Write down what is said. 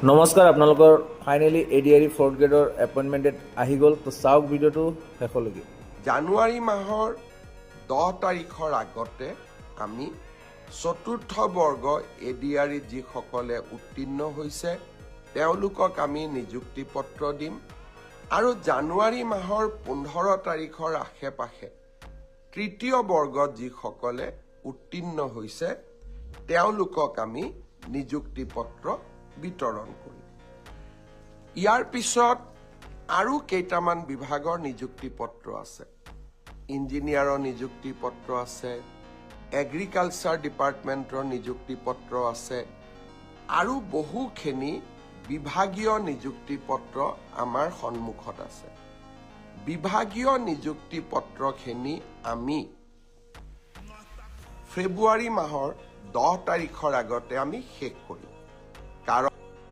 নমস্কাৰ আপোনালোকৰ finally ADRE 4th গ্ৰেডৰ এপইণ্টমেণ্ট ডেট আহি গ'ল তো চাওক ভিডিঅ'টো শেষলৈকে জানুৱাৰী মাহৰ 10 তাৰিখৰ আগতে আমি চতুৰ্থ বৰ্গ এডিআৰই যিসকলে উত্তীৰ্ণ হৈছে তেওঁলোকক আমি নিযুক্তি পত্ৰ দিম আৰু জানুৱাৰী মাহৰ 15 তাৰিখৰ আশে-পাশে তৃতীয় বৰ্গত যিসকলে উত্তীৰ্ণ হৈছে তেওঁলোকক আমি নিযুক্তি পত্ৰ বিতৰণ কৰিম। ইয়াৰ পিছত আৰু কেইটামান বিভাগৰ নিযুক্তি পত্ৰ আছে। ইঞ্জিনিয়াৰৰ নিযুক্তি পত্ৰ আছে, এগ্ৰিকালচাৰ ডিপাৰ্টমেণ্টৰ নিযুক্তি পত্ৰ আছে আৰু বহুখিনি বিভাগীয় নিযুক্তি পত্ৰ আমাৰ সন্মুখত আছে। বিভাগীয় নিযুক্তি পত্ৰখিনি আমি ফেব্ৰুৱাৰী মাহৰ 10 তাৰিখৰ আগতে আমি শেষ কৰিম।